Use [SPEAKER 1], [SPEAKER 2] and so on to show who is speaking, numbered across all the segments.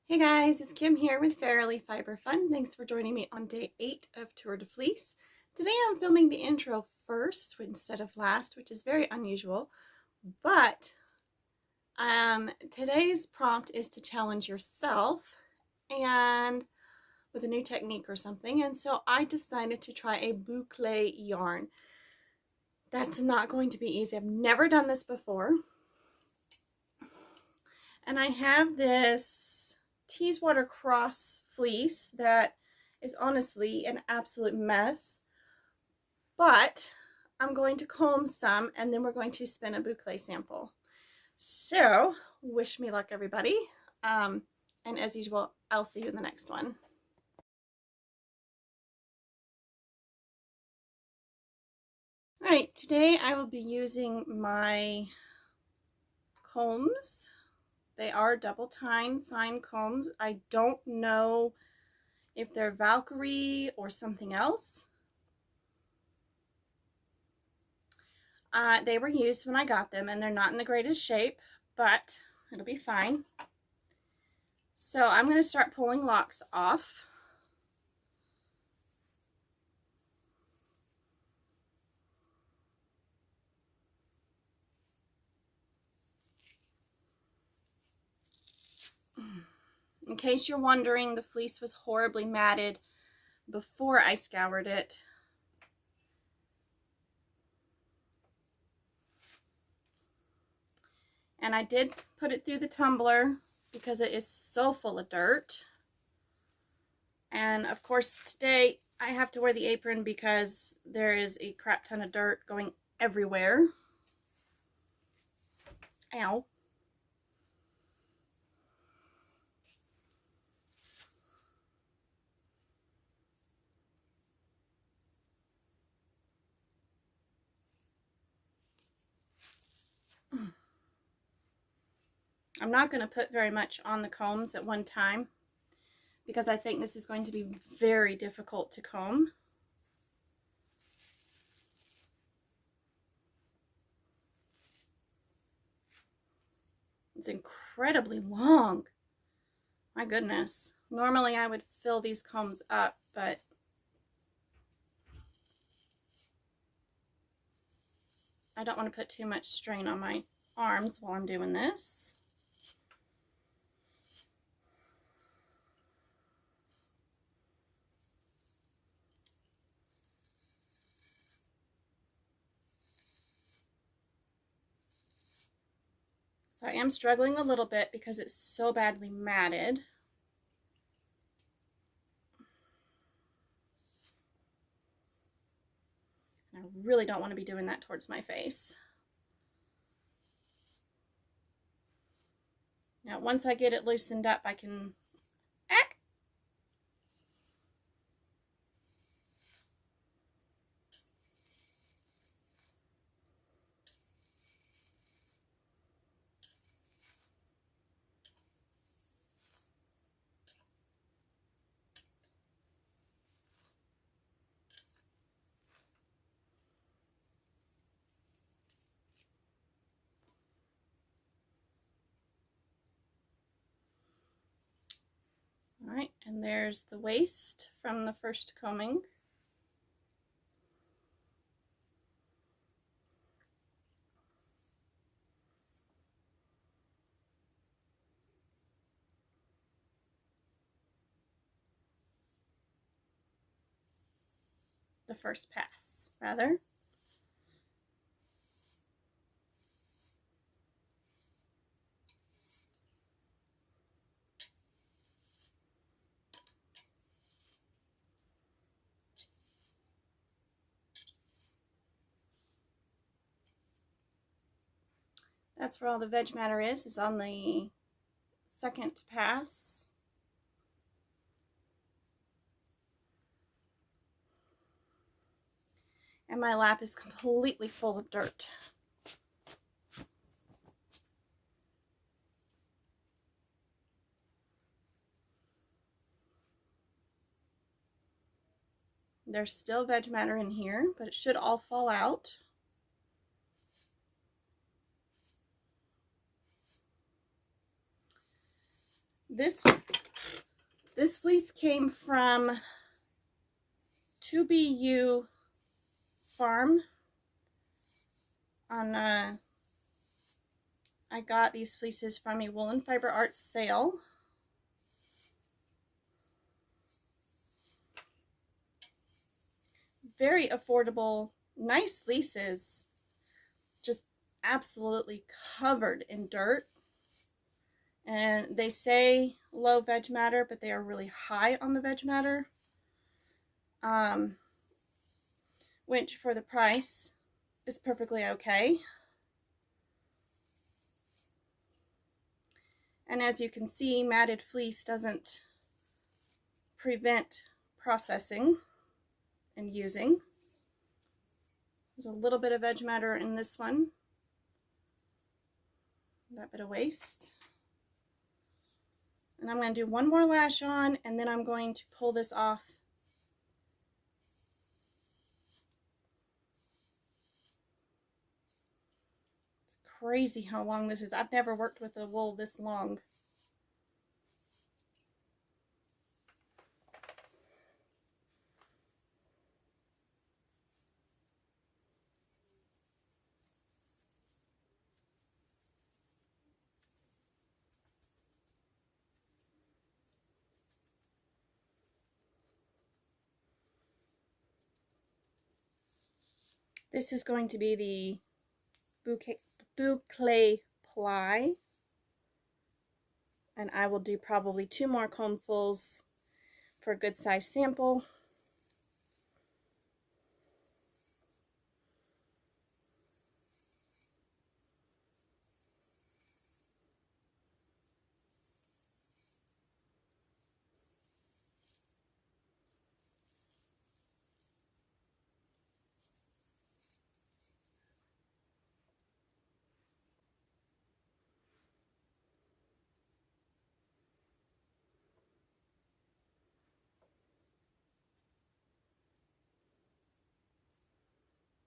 [SPEAKER 1] Hey guys, it's Kim here with Fairily Fiber Fun. Thanks for joining me on day 8 of Tour de Fleece. Today I'm filming the intro first instead of last, which is very unusual, but today's prompt is to challenge yourself and with a new technique or something, and so I decided to try a bouclé yarn. That's not going to be easy. I've never done this before, and I have this Teeswater Cross fleece that is honestly an absolute mess, but I'm going to comb some and then we're going to spin a bouclé sample. So wish me luck, everybody, and as usual, I'll see you in the next one. All right, today I will be using my combs. They are double tine fine combs. I don't know if they're Valkyrie or something else. They were used when I got them and they're not in the greatest shape, but it'll be fine. So I'm going to start pulling locks off. In case you're wondering, the fleece was horribly matted before I scoured it. And I did put it through the tumbler because it is so full of dirt. And of course today I have to wear the apron because there is a crap ton of dirt going everywhere. Ow. I'm not going to put very much on the combs at one time because I think this is going to be very difficult to comb. It's incredibly long. My goodness. Normally I would fill these combs up, but I don't want to put too much strain on my arms while I'm doing this. So I am struggling a little bit because it's so badly matted. And I really don't want to be doing that towards my face. Now, once I get it loosened up, I can... All right, and there's the waist from the first combing. The first pass, rather. That's where all the veg matter is on the second pass. And my lap is completely full of dirt. There's still veg matter in here, but it should all fall out. This This fleece came from 2BU Farm on I got these fleeces from a Woolen Fiber Arts sale. Very affordable, nice fleeces, just absolutely covered in dirt. And they say low veg matter, but they are really high on the veg matter, which for the price is perfectly okay. And as you can see, matted fleece doesn't prevent processing and using. There's a little bit of veg matter in this one, that bit of waste. And I'm going to do one more lash on, and then I'm going to pull this off. It's crazy how long this is. I've never worked with a wool this long. This is going to be the bouclé ply, and I will do probably 2 more combfuls for a good size sample.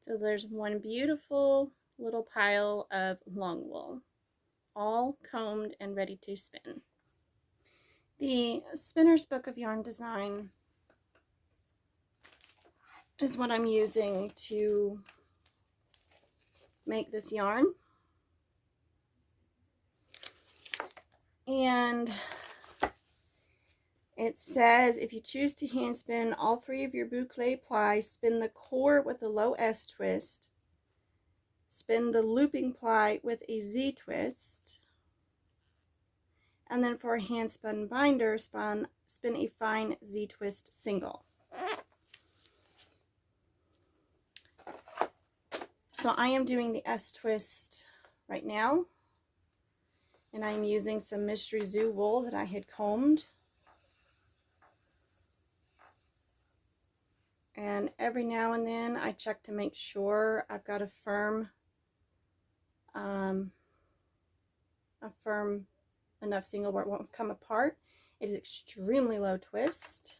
[SPEAKER 1] So there's one beautiful little pile of long wool, all combed and ready to spin. The Spinner's Book of Yarn Design is what I'm using to make this yarn. And it says, if you choose to hand spin all 3 of your bouclé ply, spin the core with a low S twist, spin the looping ply with a Z twist, and then for a hand spun binder, spin a fine Z twist single. So I am doing the S twist right now, and I'm using some Mystery Zoo wool that I had combed. And every now and then I check to make sure I've got a firm enough single where it won't come apart. It is extremely low twist.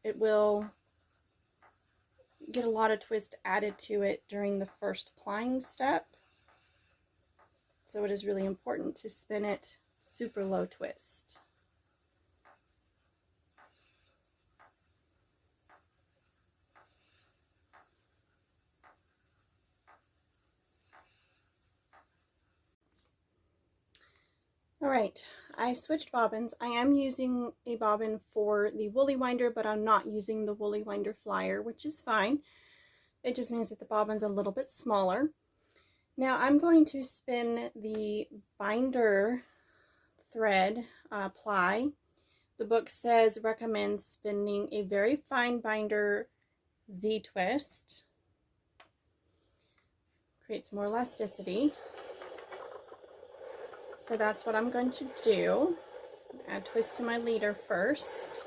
[SPEAKER 1] It will get a lot of twist added to it during the first plying step. So it is really important to spin it super low twist. All right, I switched bobbins. I am using a bobbin for the woolly winder, but I'm not using the woolly winder flyer, which is fine. It just means that the bobbin's a little bit smaller. Now I'm going to spin the binder thread ply. The book says recommends spinning a very fine binder Z twist. Creates more elasticity. So that's what I'm going to do. Add twist to my leader first.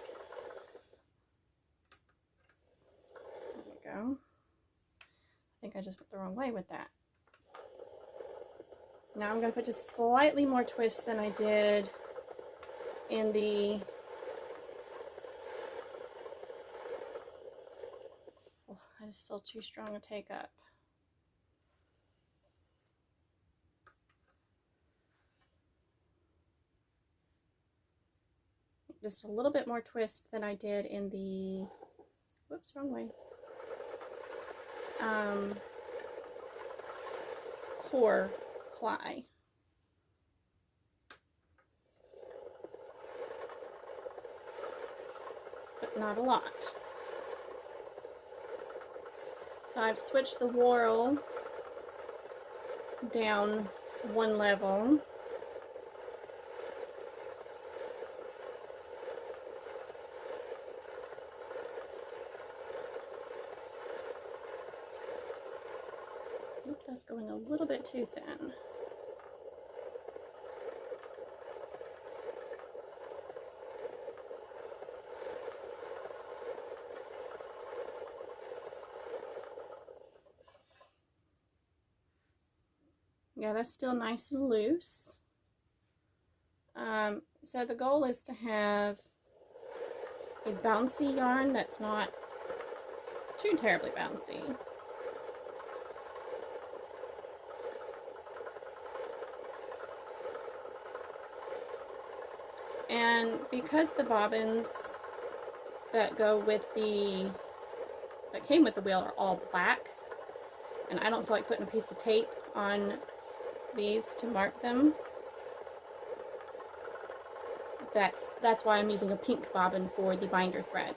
[SPEAKER 1] There we go. I think I just went the wrong way with that. Now I'm going to put just slightly more twist than I did in the that is still too strong a take up. just a little bit more twist than I did in the, whoops, wrong way, core ply. But not a lot. So I've switched the whorl down one level. I think that's going a little bit too thin. Yeah, that's still nice and loose. So the goal is to have a bouncy yarn that's not too terribly bouncy. And because the bobbins that go with the, that came with the wheel are all black, and I don't feel like putting a piece of tape on these to mark them, that's why I'm using a pink bobbin for the binder thread.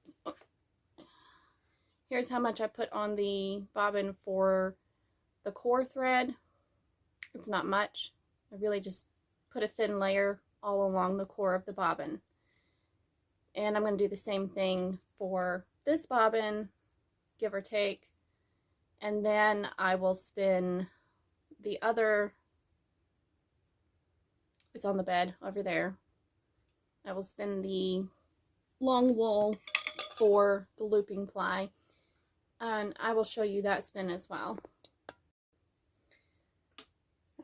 [SPEAKER 1] So, here's how much I put on the bobbin for the core thread. It's not much. I really just put a thin layer all along the core of the bobbin. And I'm going to do the same thing for this bobbin, give or take. And then I will spin the other, it's on the bed over there. I will spin the long wool for the looping ply, and I will show you that spin as well.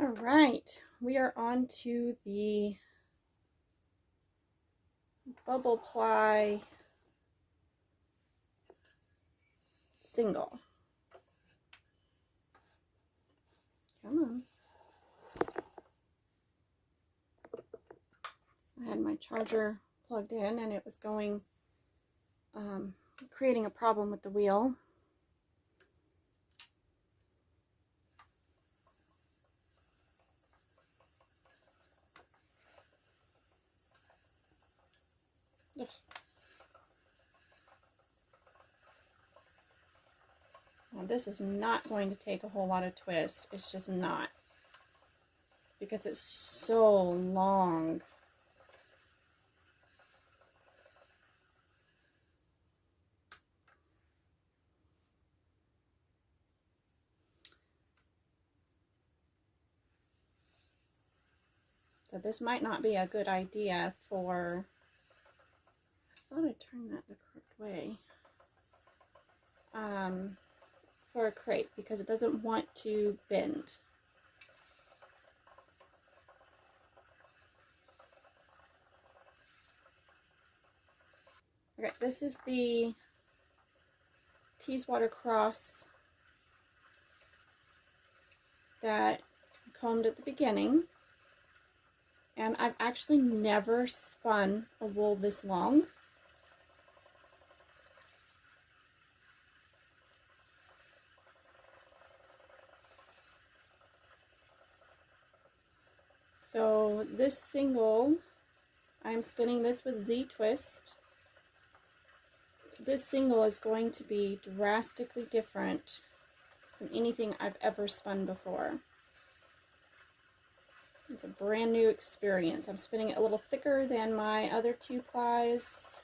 [SPEAKER 1] All right, we are on to the bubble ply single. Come on. I had my charger plugged in and it was going, creating a problem with the wheel. Ugh. Now this is not going to take a whole lot of twist. It's just not, because it's so long. So this might not be a good idea for, I thought I turned that the correct way, for a crepe, because it doesn't want to bend. Okay, this is the Teeswater cross that I combed at the beginning, and I've actually never spun a wool this long. So this single, I'm spinning this with Z twist. This single is going to be drastically different from anything I've ever spun before. It's a brand new experience. I'm spinning it a little thicker than my other two plies.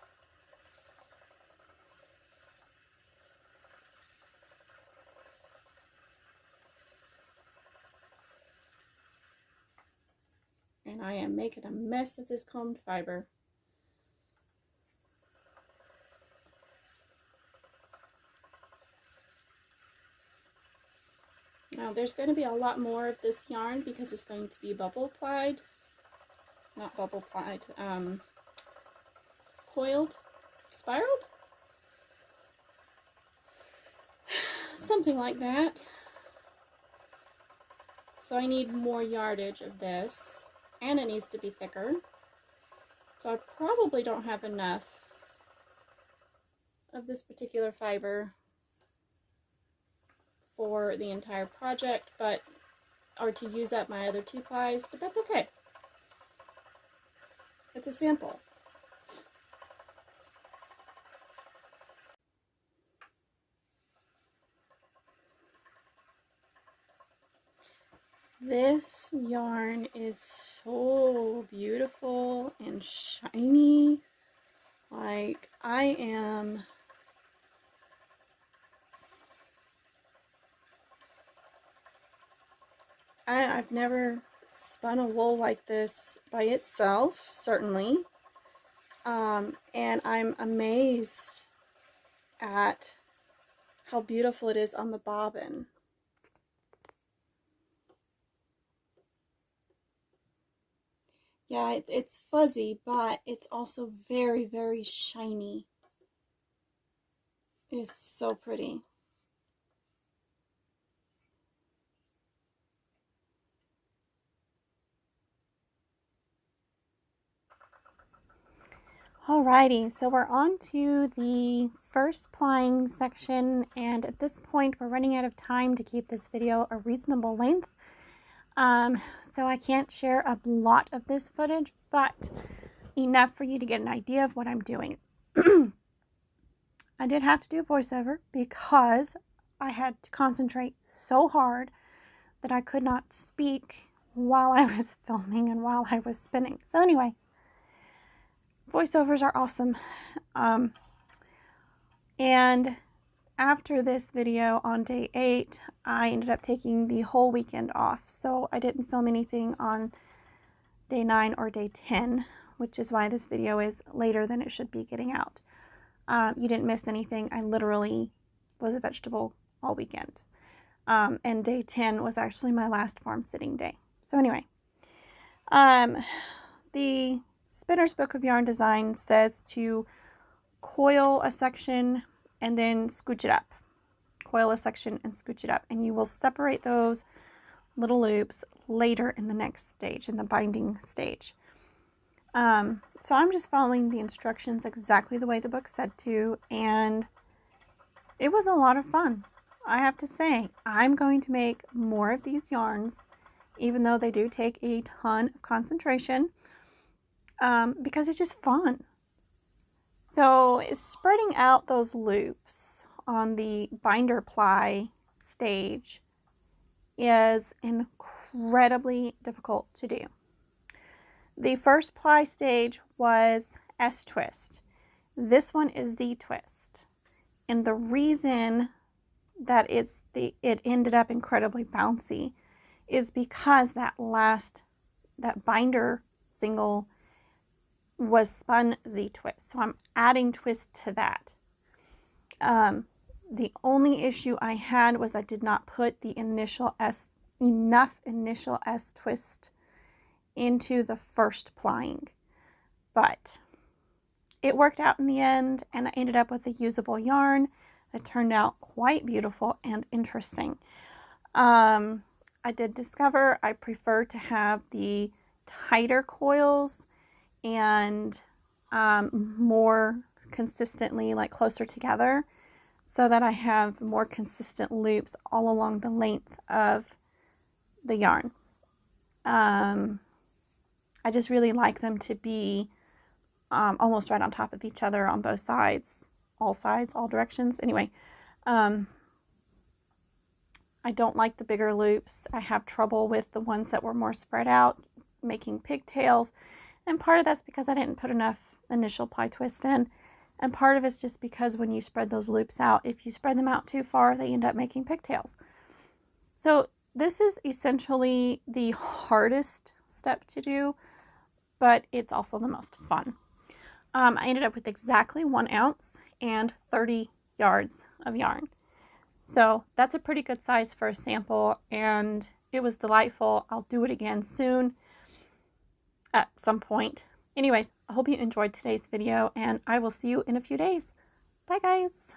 [SPEAKER 1] And I am making a mess of this combed fiber. Now there's going to be a lot more of this yarn because it's going to be bubble plied, not bubble plied, coiled, spiraled, something like that. So I need more yardage of this, and it needs to be thicker. So I probably don't have enough of this particular fiber for the entire project, or to use up my other 2 plies, but that's okay. It's a sample. This yarn is so beautiful and shiny. Like, I've never spun a wool like this by itself, certainly. And I'm amazed at how beautiful it is on the bobbin. Yeah, it's fuzzy, but it's also very, very shiny. It's so pretty. Alrighty, so we're on to the first plying section, and at this point we're running out of time to keep this video a reasonable length. So I can't share a lot of this footage, but enough for you to get an idea of what I'm doing. I did have to do a voiceover because I had to concentrate so hard that I could not speak while I was filming and while I was spinning. So anyway, voiceovers are awesome. And after this video on day 8, I ended up taking the whole weekend off. So I didn't film anything on day 9 or day 10, which is why this video is later than it should be getting out. You didn't miss anything. I literally was a vegetable all weekend. And day 10 was actually my last farm sitting day. So anyway, the Spinner's Book of Yarn Design says to coil a section and then scooch it up. Coil a section and scooch it up. And you will separate those little loops later in the next stage, in the binding stage. So I'm just following the instructions exactly the way the book said to, and it was a lot of fun. I have to say, I'm going to make more of these yarns, even though they do take a ton of concentration, because it's just fun. So spreading out those loops on the binder ply stage is incredibly difficult to do. The first ply stage was S-twist. This one is Z-twist. And the reason that it ended up incredibly bouncy is because that binder single was spun Z-twist. So I'm adding twist to that. The only issue I had was I did not put the enough initial S-twist into the first plying, but it worked out in the end, and I ended up with a usable yarn that turned out quite beautiful and interesting. I did discover I prefer to have the tighter coils and more consistently, like closer together, so that I have more consistent loops all along the length of the yarn. I just really like them to be almost right on top of each other on both sides, all directions. Anyway, I don't like the bigger loops. I have trouble with the ones that were more spread out, making pigtails. And part of that's because I didn't put enough initial ply twist in. And part of it's just because when you spread those loops out, if you spread them out too far, they end up making pigtails. So this is essentially the hardest step to do, but it's also the most fun. I ended up with exactly 1 ounce and 30 yards of yarn. So that's a pretty good size for a sample, and it was delightful. I'll do it again soon at some point. Anyways, I hope you enjoyed today's video, and I will see you in a few days. Bye, guys.